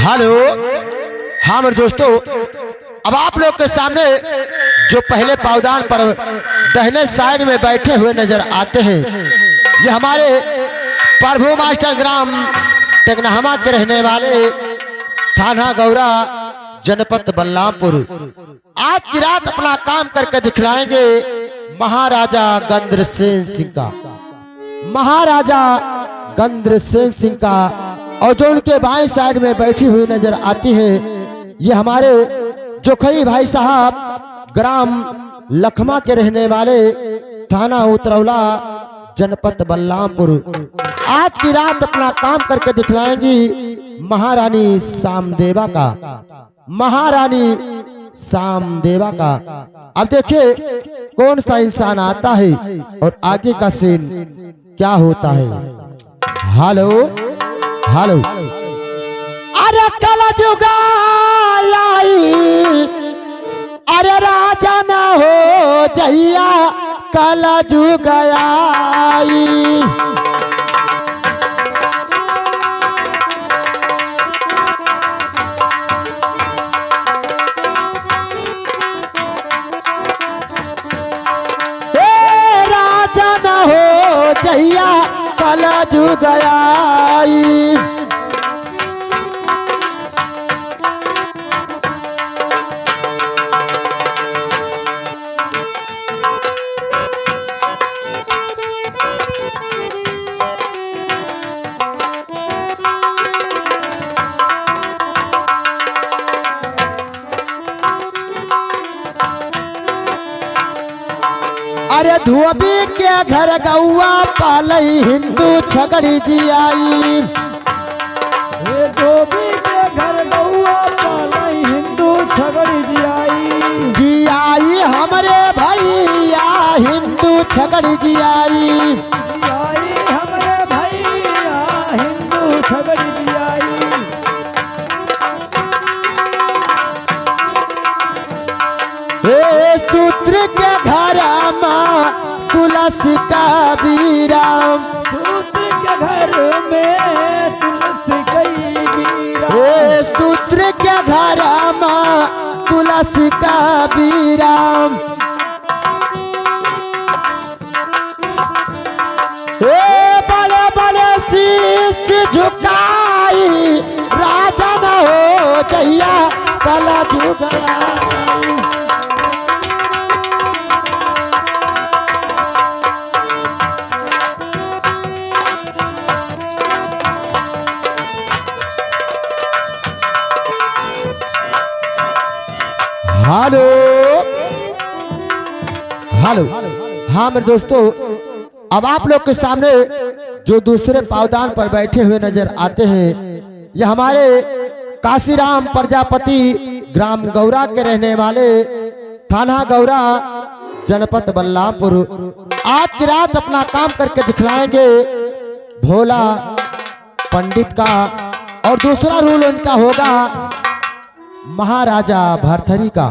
Hello. हाँ मेरे दोस्तों, अब आप लोग के सामने जो पहले पावदान पर दाहिने साइड में बैठे हुए नजर आते हैं, ये हमारे प्रभु मास्टर ग्राम टेकनाहमा के रहने वाले थाना गौरा जनपद बलरामपुर आज की रात अपना काम करके दिखलाएंगे महाराजा गंद्रसेन सिंह का। महाराजा गंद्रसेन सिंह का और जो उनके बाएं साइड में बैठी हुई नजर आती है, ये हमारे जोखई भाई साहब ग्राम लखमा के रहने वाले थाना उतरौला जनपद बलरामपुर आज की रात अपना काम करके दिखलाएंगी महारानी सामदेवा का। महारानी सामदेवा का अब देखिए कौन सा इंसान आता है और आगे का सीन क्या होता है। Hello hello. अरे कल जुगाई, अरे राजा ना हो जैया कल जुगाई। राजा ना हो जैया कल जुगाई। अरे धोबी के घर गौआ पालई हिंदू छगड़ी जी आई। धोबी के घर गौआ पालई हिंदू छगड़ी जी आई। जी आई हमरे भैया हिंदू छगड़ी जी आई। हमरे भैया हिंदू छगड़ी जी आई। सूत्र के घर माँ तुलसी का बीराम। सूत्र के घर में तुलसी कई बीराम। सूत्र के घर माँ तुलसी का बीराम। बड़े बड़े शीश झुकाई राजा न हो जैया कला झुकाई। Hello hello. हाँ मेरे दोस्तों, अब आप लोग के सामने जो दूसरे पावदान पर बैठे हुए नजर आते हैं, ये हमारे काशीराम प्रजापति ग्राम गौरा के रहने वाले थाना गौरा जनपद बलरामपुर आज की रात अपना काम करके दिखलाएंगे भोला पंडित का। और दूसरा रूल उनका होगा महाराजा भरथरी का।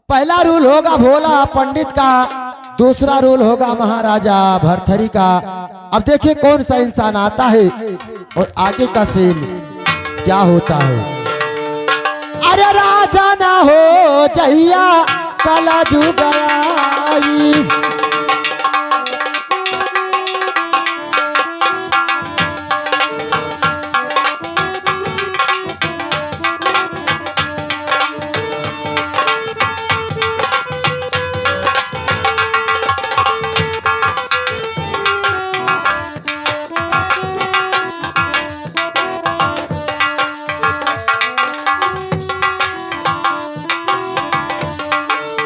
पहला रूल होगा भोला पंडित का, दूसरा रूल होगा महाराजा भरथरी का। अब देखिए कौन सा इंसान आता है और आगे का सीन क्या होता है। अरे राजा ना हो जैया कला जुगाई।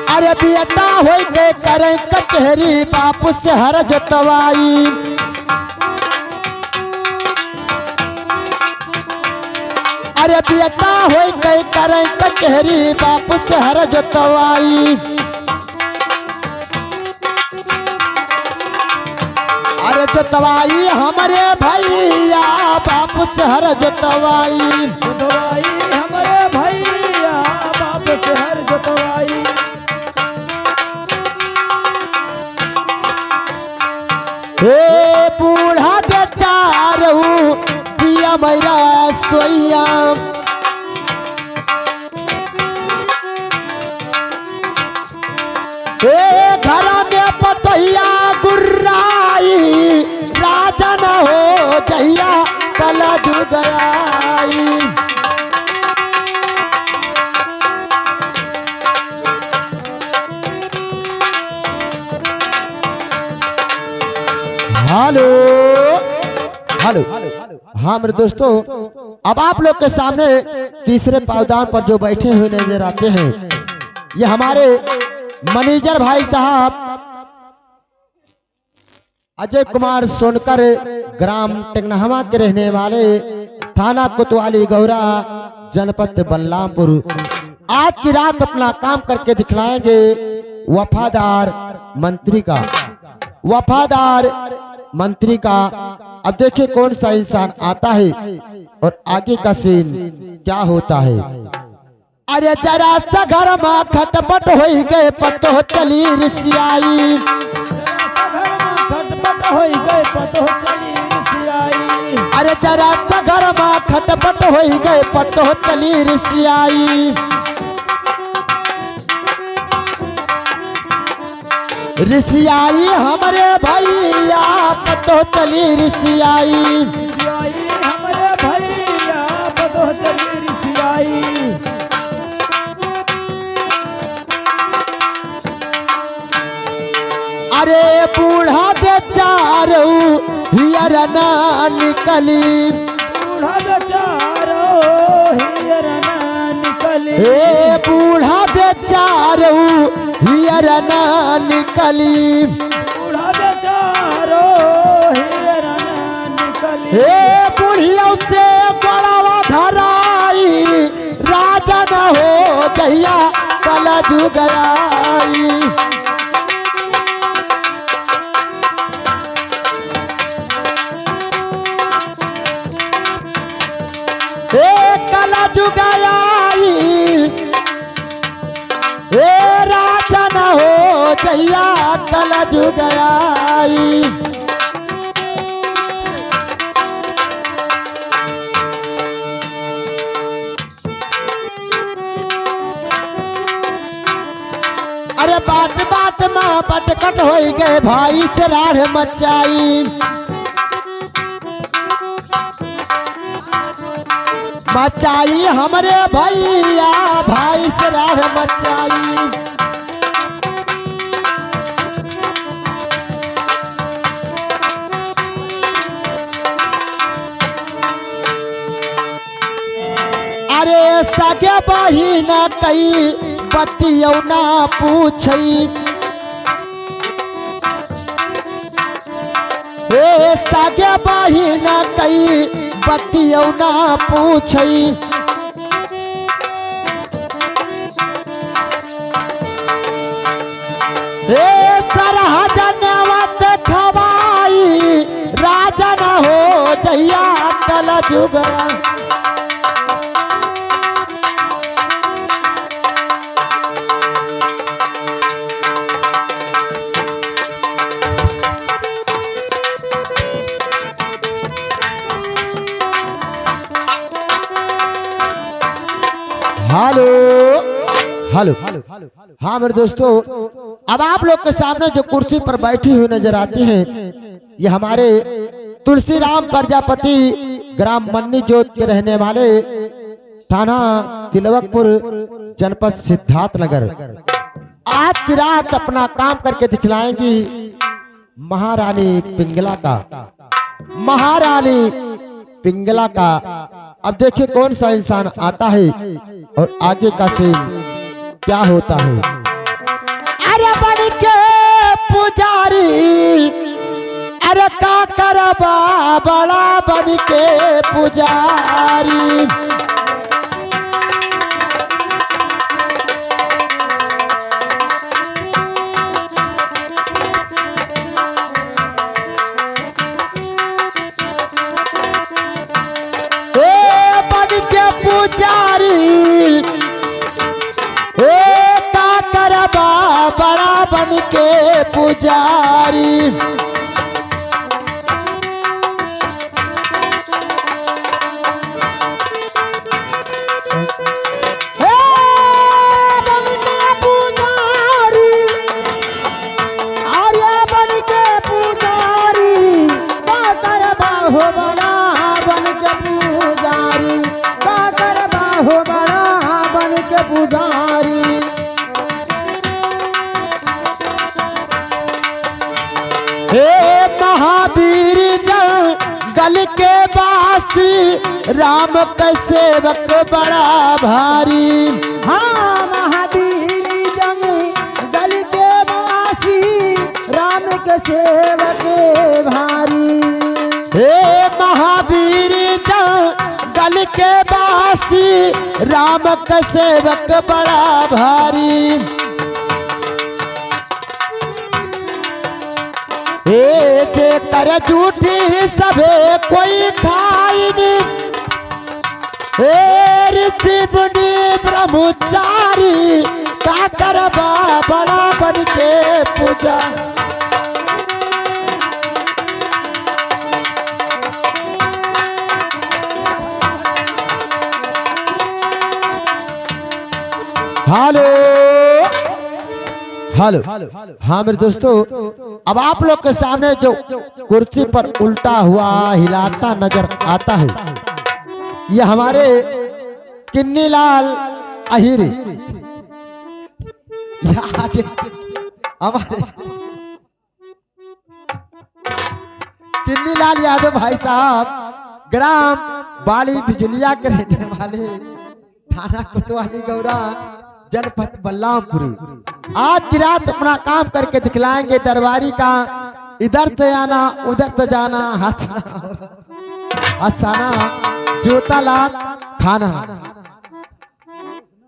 अरे बेटा होई के करे कचहरी बापू से हर जतवाई। अरे बेटा होई के करे कचहरी बापू से हर जतवाई। अरे जतवाई हमारे भैया बापू से हर जतवाई। हमारे भैया बापू से हर जतवाई। बूढ़ा बेचारू समैरा सोइया ए घर में पतैया गुर्राई राजा न हो जहिया कल जुगयाई हेलो हेलो हाँ मेरे दोस्तों, अब आप लोग के सामने तीसरे पावदान पर जो बैठे हुए नजर आते हैं, ये हमारे मैनेजर भाई साहब अजय कुमार सोनकर, ग्राम टेकनहवा के रहने वाले, थाना कोतवाली गौरा, जनपद बलरामपुर। आज की रात अपना काम करके दिखलाएंगे वफादार मंत्री का, वफादार मंत्री का। अब देखिए कौन सा इंसान आता है और आगे का सीन क्या होता है। अरे जरा सा घर में खटपट हो गए पतो चली रिसियाई, खटपट हो गए पतो चली रिसियाई। अरे जरा सा घर में खटपट हो गए पतो चली रिसियाई। रिसियाई हमारे भैया पतो चली रिसियाई, हमारे भैया पतो चली रिसियाई। अरे बूढ़ा बेचारो हियर ना निकली, बूढ़ा बेचारो हियर ना निकली। ए बूढ़ा बेचारो हियर ना निकली, बूढ़ा बेचारो हियर ना निकली। हे बुढ़िया से बड़ावा धराई राजा न हो जहिया कल जुगराई। कल जुगराई राजा न हो जहिया कल जुगराई। अरे बात बात में पटकट हो गए भाई से राढ़ मचाई, मचाई हमारे भैया भाई से राढ़ मचाई। अरे सगे बहिन कई बतियौ ना पूछई, ए सगे बहिन कई बतियौ ना पूछई। ए तरह जनवत खवाई राजा न हो जहिया कल जुगरा। हेलो हेलो हाँ मेरे दोस्तों, अब आप लोग के सामने जो कुर्सी पर बैठी हुई नजर आती हैं, ये हमारे तुलसी राम प्रजापति, ग्राम मन्नी जोत के रहने वाले, थाना तिलवकपुर, जनपद सिद्धार्थ नगर। आज की रात अपना काम करके दिखलाएंगी महारानी पिंगला का, महारानी पिंगला का। अब देखिए कौन सा इंसान आता है और आगे का सीन क्या होता है। अरे बन के पुजारी, अरे का करबा बड़ा बन के पुजारी। बड़ा बन के पुजारी। बासी राम का सेवक बड़ा भारी। हाँ महावीर जंगल के वासी राम के सेवक भारी। हे महावीर जंगल के बासी राम का सेवक बड़ा भारी। हे जे कर झूठी सबे कोई खाइन, हे ऋषि मुनि ब्रह्मचारी का करबा बड़ा बन के पूजा। Hello hello. हाँ मेरे दोस्तों, अब आप लोग के सामने जो कुर्सी पर उल्टा हुआ हिलाता नजर आता है, ये हमारे किन्नीलाल अहिर, आगे हमारे किन्नीलाल यादव भाई साहब, ग्राम बाड़ी बिजुलिया के रहने वाले, थाना कोतवाली गौरा, जनपद बलरामपुर। आज की रात अपना काम करके दिखलाएंगे दरबारी का, इधर से आना उधर से जाना, हंसना हंसाना, जूता लात खाना।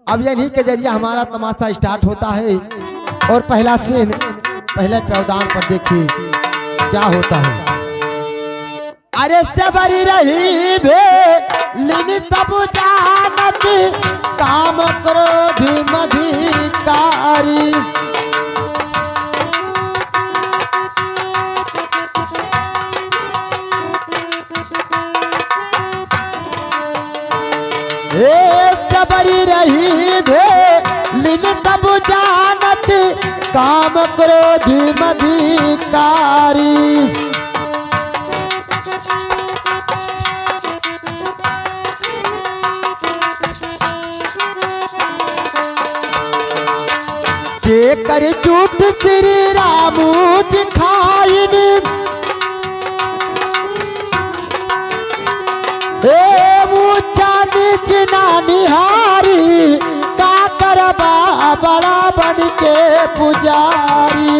अब यही के जरिए हमारा तमाशा स्टार्ट होता है। और पहला सीन पहले प्रावधान पर देखिए क्या होता है। अरे सबरी रही भे लिन तब जानत काम क्रोध मधिकारी। ए सबरी रही भे लिन तब जानत काम क्रोध मधिकारी। कर झूठ श्री राम दिखाइन, ऊंचा नीच ना निहारी का करबा बड़ा बन के पुजारी।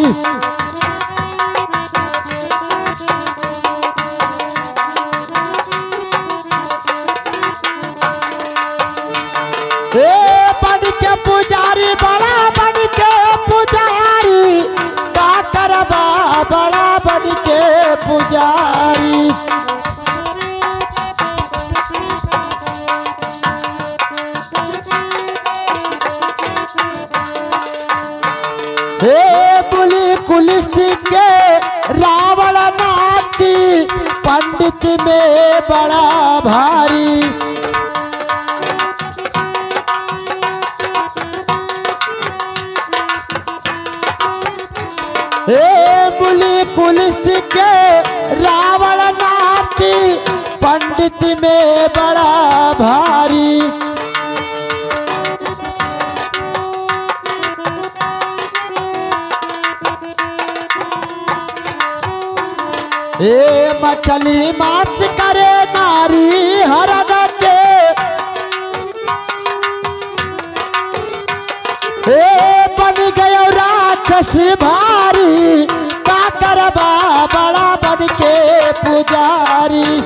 बन के पुजारी बड़ा बन के पुजारी का करबा बड़ा बन के पुजारी। हे बुली कुलिस्त के रावण नाती पंडित में बड़ा भारी। हे बुली कुलिस्त के रावण नाती पंडित में बड़ा भारी। ए मछली मांस करे नारी हरण के, ए बन गयो राक्षस भारी का करबा बड़ा बन के पुजारी।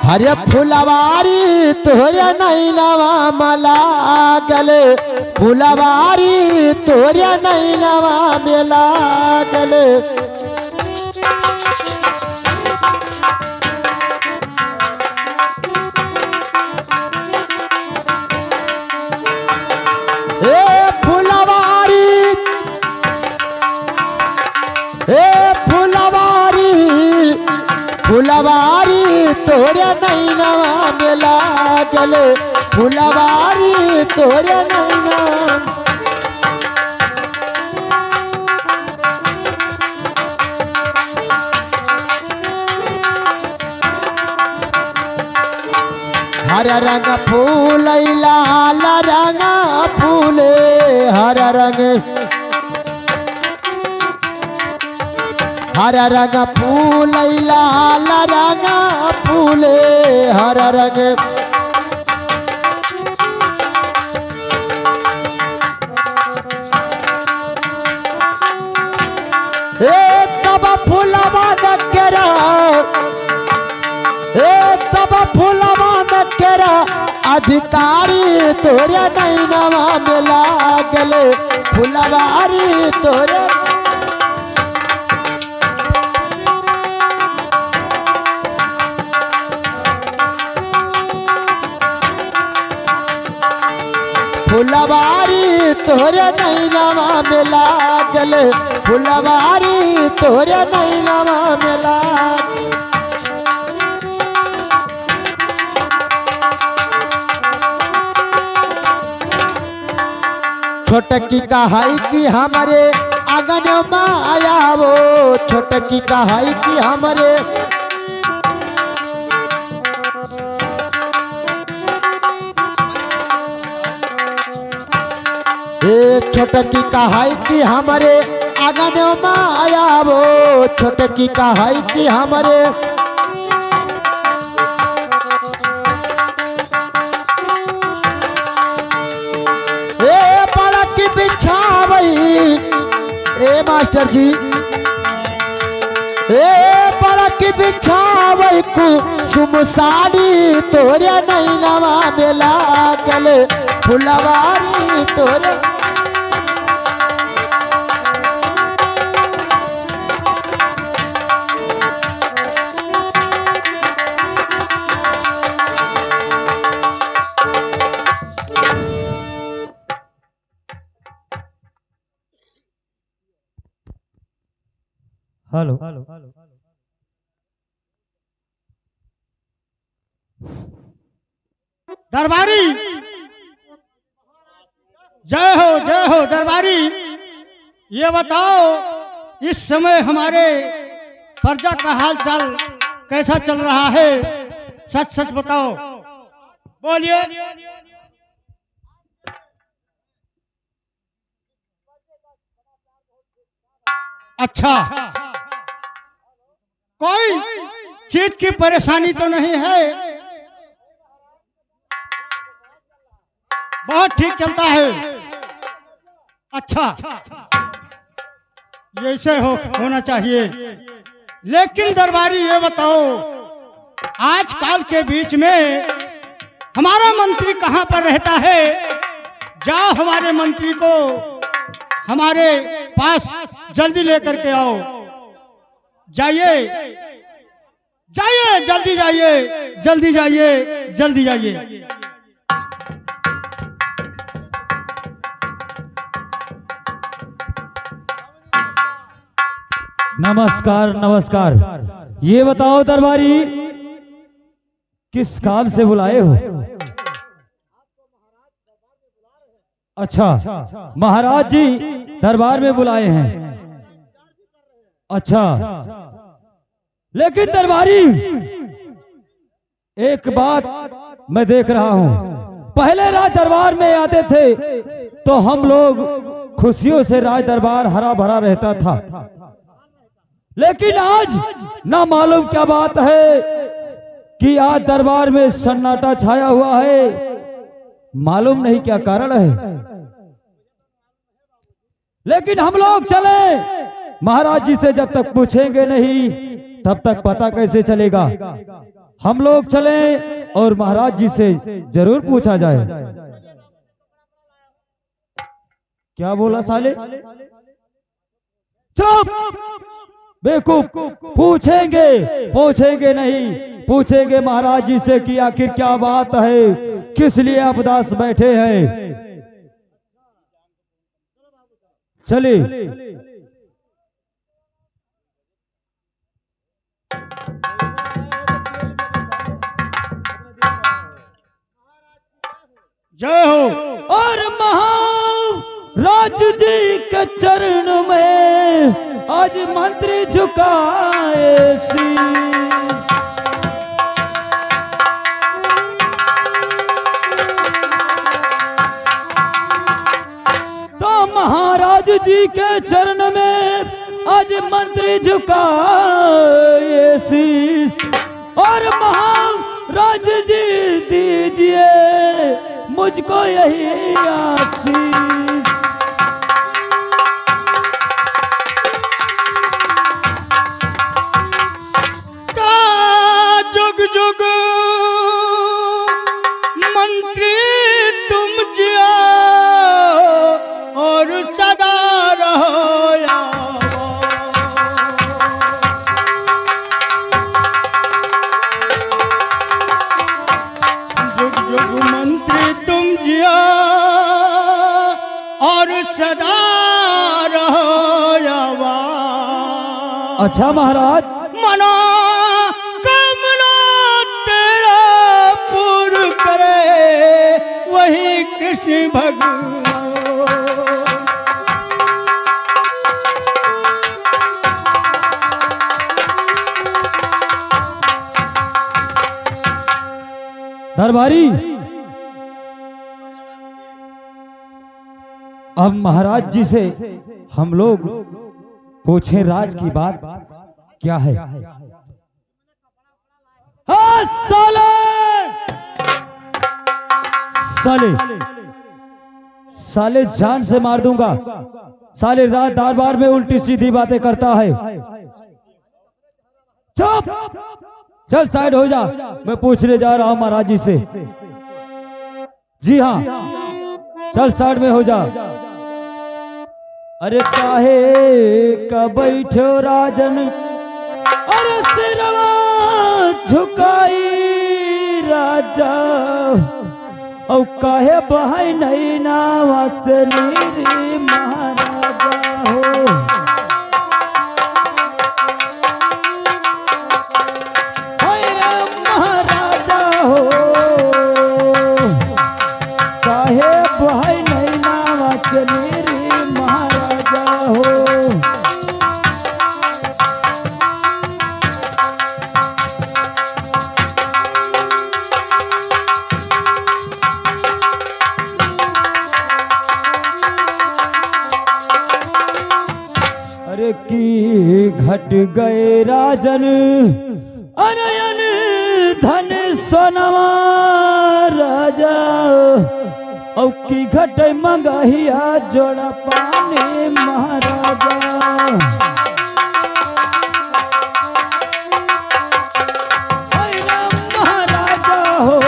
हरे फुलवारी तोरे नैनवा मला गले, फुलवारी तोरे नैनवा मेला गले। हे फुलवारी हे फुलवारी फुलवारी तोरे नैनवा मेला गले, फुलवारी तोरे नैना। हरा रंग फूल लाल रंग फूले हरा रंग फूल लाल रंग फूले हरा रंग तब फूलवा नकेरा तब फूलवा नकेरा अधिकारी तोरे नैनवा में लागल फुलवारी तोरे फुलवारी तोरे नैनवा में लागल फुलवारी तोरे नैनवा में लागल छोटकी कहाई की हमारे आंगन में आया वो छोटकी कहाई की हमारे छोटकी कहाई की हमारे आंगन में आया वो छोटकी कहाई की हमारे ए मास्टर जी पड़क बिछावै कुसुम साड़ी तोरे नैनवा में लागल फुलवारी तोरे हेलो दरबारी जय हो दरबारी। ये बताओ इस समय हमारे प्रजा का हाल चाल कैसा चल रहा है, सच सच बताओ, बोलिए। अच्छा, कोई चीज की परेशानी तो नहीं है? बहुत ठीक चलता है। अच्छा, ऐसे होना चाहिए। लेकिन दरबारी ये बताओ, आजकल के बीच में हमारा मंत्री कहाँ पर रहता है? जाओ हमारे मंत्री को हमारे पास जल्दी लेकर के आओ। जाइए जाइए, जल्दी जाइए, जल्दी जाइए, जल्दी जाइए। नमस्कार नमस्कार। ये बताओ दरबारी, किस काम से बुलाए हो? अच्छा, महाराज जी दरबार में बुलाए हैं। अच्छा, लेकिन दरबारी एक बात मैं देख रहा हूं, पहले राज दरबार में आते थे तो हम लोग खुशियों से राज दरबार हरा भरा रहता था, लेकिन आज ना मालूम क्या बात है कि आज दरबार में सन्नाटा छाया हुआ है। मालूम नहीं क्या कारण है, लेकिन हम लोग चले। महाराज जी से जब तक पूछेंगे नहीं तब तक पता कैसे चलेगा। हम लोग चले और महाराज जी से जरूर पूछा जाए। क्या बोला साले? चुप बेवकूफ। पूछेंगे नहीं, पूछेंगे महाराज जी से कि आखिर क्या बात है, किस लिए आप उदास बैठे हैं। चलिए। जय हो। और महाराज जी के चरण में आज मंत्री झुकाए सी। जी के चरण में आज मंत्री झुकाए शीश, और महाराज जी दीजिए मुझको यही आशीष। जुग जुग मंत्री तुम जियो और सदा रहो यावो। जुग जुग मंत्री तुम जियो और सदा रहो यावो। अच्छा महाराज, मनो वही कृष्ण भगवान। दरबारी, अब महाराज जी से हम लोग पूछें राज की बात क्या है। हाँ, साले साले जान से मार दूंगा। साले रात दरबार में उल्टी सीधी बातें करता है। चुप, चल साइड हो जा, मैं पूछने जा रहा हूं महाराज जी से। जी हाँ, चल साइड में हो जा। अरे काहे का बैठो राजन, अरे सिरवा झुकाई राजा, औ काहे बहाई नहीं नावा से नीरी महाराजा हो। हाय रे महाराजा हो, काहे बहाई नहीं नावा से नीरी महाराजा हो। की घट गए राजन, अनयन धन सोनवा राजा, औ की घट मंगहिया जोड़ा पानी महाराजा। महाराजा हो,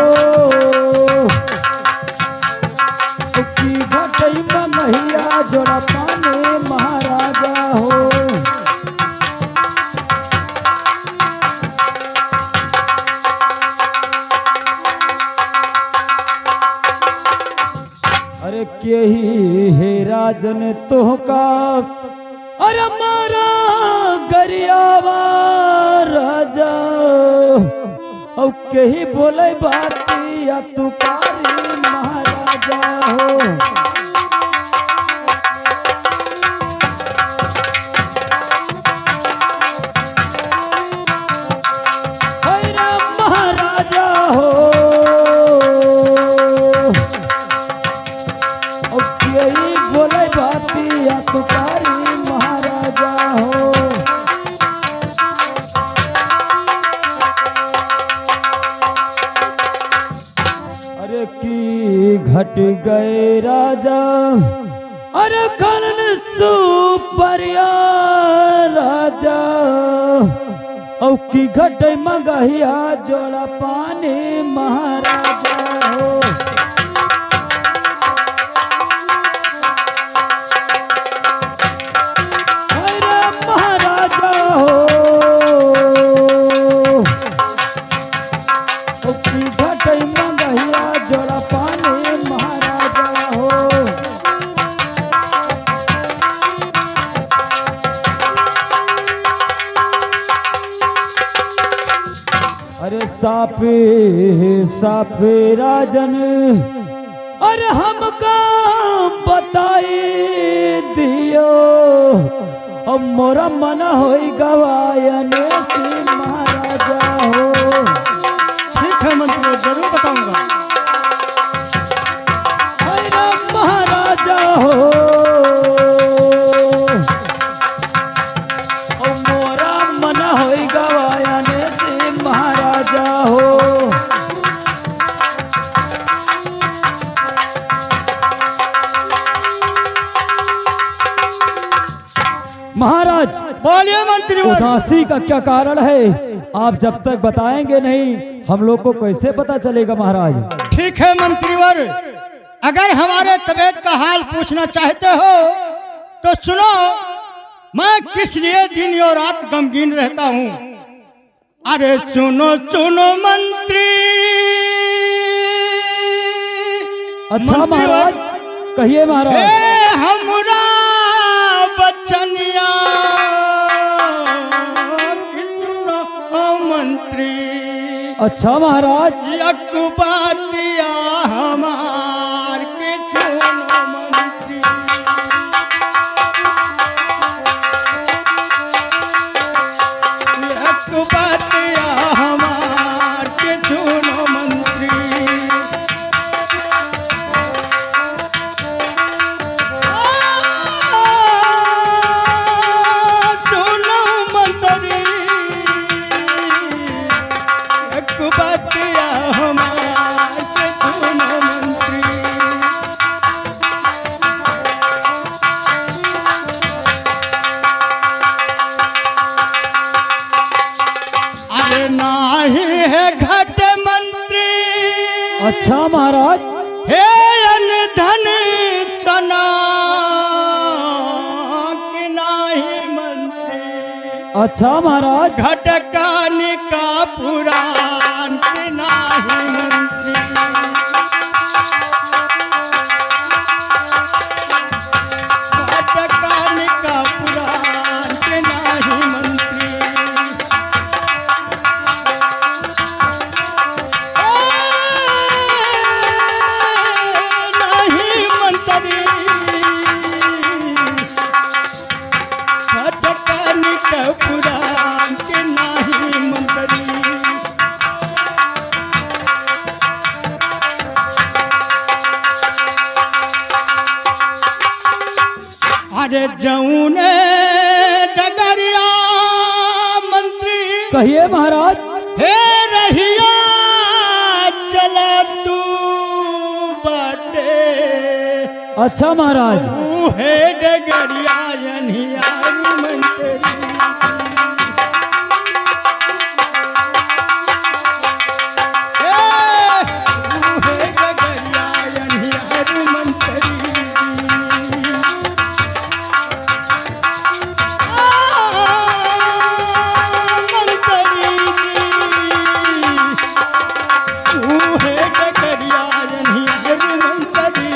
की घट मंगहिया जोड़ा पानी महाराजा हो। अरे के ही हे राजन तोहका, अरे मारा गरियावा राजा, औ के ही बोले बातिया तुकारी महाराजा हो। महाराजा हो, यही बोले बातिया तुकारी महाराजा हो। अरे की घट गए राजा, अरे खनन सुपरिया राजा, औ की घट मंगहिया जोड़ा पानी महाराजा हो। अरे साफे साफे राजन, अरे हमका बताई दियो, अब मोरा मन होई गवायने से महाराजा हो। ठीक है मंत्री, जरूर बताऊंगा। महाराजा हो, बोलिए मंत्रीवर। उदासी का क्या कारण है? आप जब तक बताएंगे नहीं हम लोग को कैसे पता चलेगा महाराज? ठीक है मंत्रीवर, अगर हमारे तबीयत का हाल पूछना चाहते हो तो सुनो, मैं किस लिए दिन और रात गमगीन रहता हूँ। अरे सुनो सुनो मंत्री। अच्छा महाराज, कहिए महाराज। हे हमरा बचनिया मंत्री। अच्छा महाराज। एक बातिया हमार के सुनो मंत्री। एक बातिया हमार के सुनो मंत्री। सुनो मंत्री, एक बातिया हमार के सुनो मंत्री। अरे नाही है घट मंत्री। अच्छा महाराज। हे अन धन सना कि नाही मंत्री। अच्छा महाराज। घटकान का पुराण कि नाही मंत्री। घटकान का पुराण कि नाही मंत्री। नहीं मंत्री। घटकान का पुराण कि नाही मंत्री। अरे जौने डगरिया मंत्री। कहिए महाराज। हे रहिया चला तू बाटे। अच्छा महाराज। हे डगरिया यनियारू मंत्री। हे डगरिया यनियारू मंत्री। मंत्री हे डगरिया यनियारू मंत्री।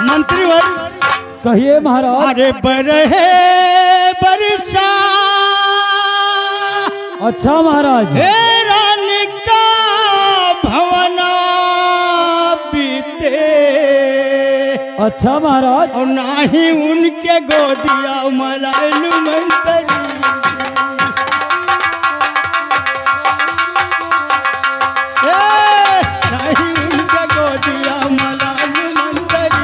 मंत्रीवर। कहिए महाराज। अरे बरहे बरसा। अच्छा महाराज। हे रानी का भवना बीते। अच्छा महाराज। और नाही उनके गोदिया मलाइलू मंत्री। नहीं उनके गोदिया मलाइलू मंत्री।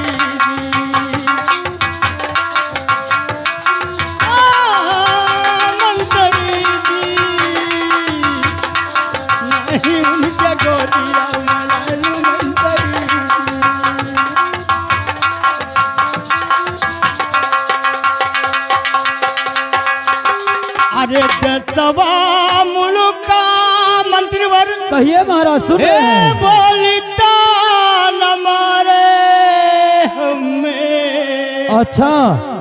मंत्री नहीं उनके गोदिया मलाइलू मंत्री। अरे दसवा मुल्का मंत्रीवर। कहिए महाराज, सुन रहे हे हैं। बोलिता न मारे हमें। अच्छा।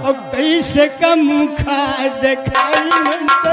और कैसे कम खा दिखाई मंत्री।